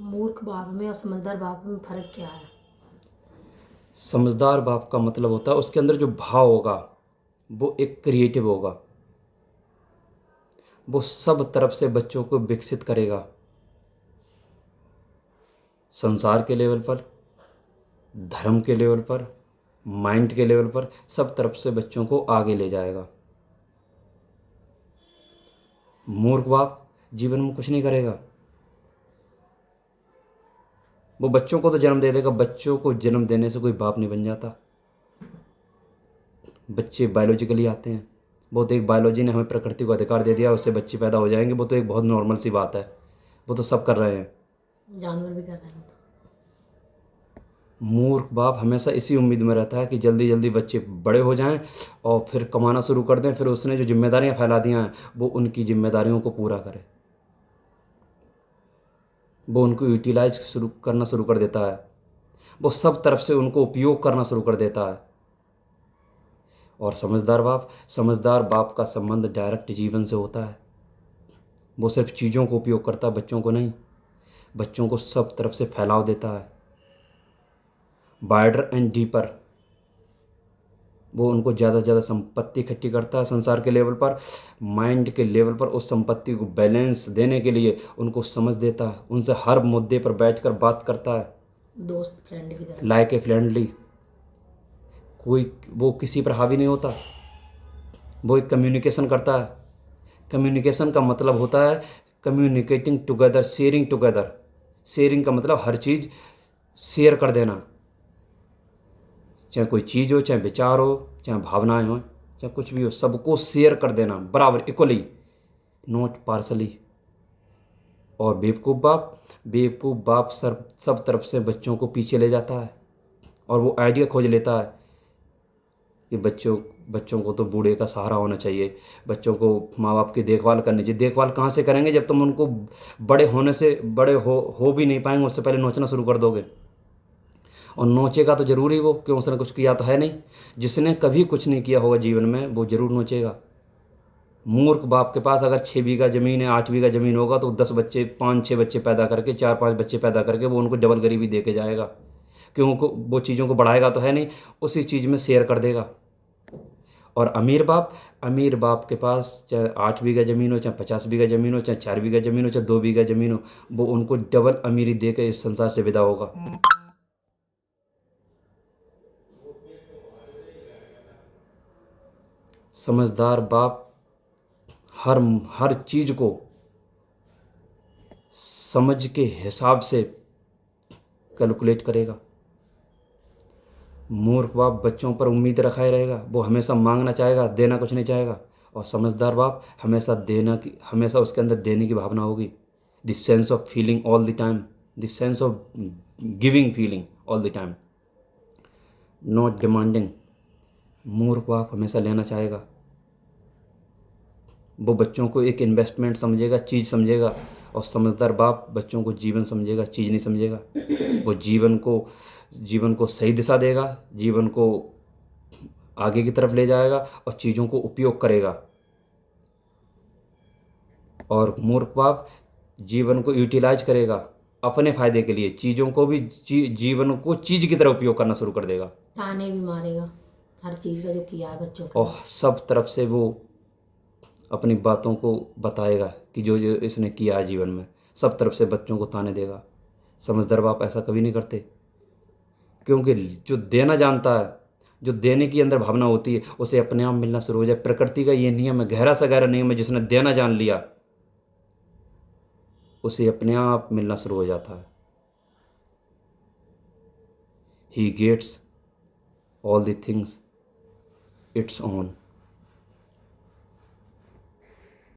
मूर्ख बाप में और समझदार बाप में फ़र्क क्या है? समझदार बाप का मतलब होता है उसके अंदर जो भाव होगा वो एक क्रिएटिव होगा, वो सब तरफ से बच्चों को विकसित करेगा, संसार के लेवल पर, धर्म के लेवल पर, माइंड के लेवल पर, सब तरफ से बच्चों को आगे ले जाएगा। मूर्ख बाप जीवन में कुछ नहीं करेगा, वो बच्चों को तो जन्म दे देगा। बच्चों को जन्म देने से कोई बाप नहीं बन जाता। बच्चे बायोलॉजिकली आते हैं, वो तो एक बायोलॉजी ने हमें प्रकृति को अधिकार दे दिया, उससे बच्चे पैदा हो जाएंगे, वो तो एक बहुत नॉर्मल सी बात है, वो तो सब कर रहे हैं, जानवर भी कर रहे हैं। मूर्ख बाप हमेशा इसी उम्मीद में रहता है कि जल्दी जल्दी बच्चे बड़े हो जाएं और फिर कमाना शुरू कर दें, फिर उसने जो जिम्मेदारियां फैला दी हैं वो उनकी जिम्मेदारियों को पूरा करे, वो उनको यूटिलाइज करना शुरू कर देता है, वो सब तरफ से उनको उपयोग करना शुरू कर देता है। और समझदार बाप का संबंध डायरेक्ट जीवन से होता है, वो सिर्फ चीज़ों को उपयोग करता है, बच्चों को नहीं, बच्चों को सब तरफ से फैलाव देता है, वाइडर एंड डीपर। वो उनको ज़्यादा से ज़्यादा संपत्ति इकट्ठी करता है संसार के लेवल पर, माइंड के लेवल पर उस संपत्ति को बैलेंस देने के लिए उनको समझ देता है, उनसे हर मुद्दे पर बैठकर बात करता है, दोस्त फ्रेंड की तरह, लाइक ए फ्रेंडली। कोई वो किसी पर हावी नहीं होता, वो एक कम्युनिकेशन करता है। कम्युनिकेशन का मतलब होता है communicating together, sharing together. Sharing का मतलब हर चीज़ शेयर कर देना, चाहे कोई चीज़ हो, चाहे विचार हो, चाहे भावनाएं हो, चाहे कुछ भी हो, सबको शेयर कर देना बराबर, इक्वली, नॉट पार्सली। और बेवकूफ़ बाप सब तरफ से बच्चों को पीछे ले जाता है और वो आइडिया खोज लेता है कि बच्चों को तो बूढ़े का सहारा होना चाहिए, बच्चों को माँ बाप की देखभाल करनी चाहिए। देखभाल कहाँ से करेंगे जब तुम उनको बड़े हो भी नहीं पाएंगे, उससे पहले नोचना शुरू कर दोगे। और नोचेगा तो ज़रूर ही वो, क्यों, उसने कुछ किया तो है नहीं। जिसने कभी कुछ नहीं किया होगा जीवन में वो ज़रूर नोचेगा। मूर्ख बाप के पास अगर 6 बीघा ज़मीन है, 8 बीघा ज़मीन होगा तो 10 बच्चे, 5-6 बच्चे पैदा करके, 4-5 बच्चे पैदा करके वो उनको डबल गरीबी दे के जाएगा, क्योंकि वो चीज़ों को बढ़ाएगा तो है नहीं, उसी चीज़ में शेयर कर देगा। और अमीर बाप के पास चाहे 8 बीघा ज़मीन हो, चाहे 50 बीघा ज़मीन हो, चाहे 4 बीघा ज़मीन हो, चाहे 2 बीघा ज़मीन हो, वो उनको डबल अमीरी दे के इस संसार से विदा होगा। समझदार बाप हर हर चीज़ को समझ के हिसाब से कैलकुलेट करेगा। मूर्ख बाप बच्चों पर उम्मीद रखा ही रहेगा, वो हमेशा मांगना चाहेगा, देना कुछ नहीं चाहेगा। और समझदार बाप हमेशा उसके अंदर देने की भावना होगी, the sense of feeling all the time, the sense of giving feeling all the time, not demanding. मूर्ख बाप हमेशा लेना चाहेगा, वो बच्चों को एक इन्वेस्टमेंट समझेगा, चीज़ समझेगा। और समझदार बाप बच्चों को जीवन समझेगा, चीज़ नहीं समझेगा। वो जीवन को सही दिशा देगा, जीवन को आगे की तरफ ले जाएगा और चीज़ों को उपयोग करेगा। और मूर्ख बाप जीवन को यूटिलाइज करेगा अपने फ़ायदे के लिए, चीज़ों को भी जीवन को चीज़ की तरह उपयोग करना शुरू कर देगा, ताने भी मारेगा हर चीज़ का जो किया है बच्चों और का। सब तरफ से वो अपनी बातों को बताएगा कि जो जो इसने किया है जीवन में, सब तरफ से बच्चों को ताने देगा। समझदार बाप ऐसा कभी नहीं करते, क्योंकि जो देना जानता है, जो देने की अंदर भावना होती है, उसे अपने आप मिलना शुरू हो जाए। प्रकृति का ये नियम है, गहरा सा गहरा नियम है, जिसने देना जान लिया उसे अपने आप मिलना शुरू हो जाता है। He gets all the things its own.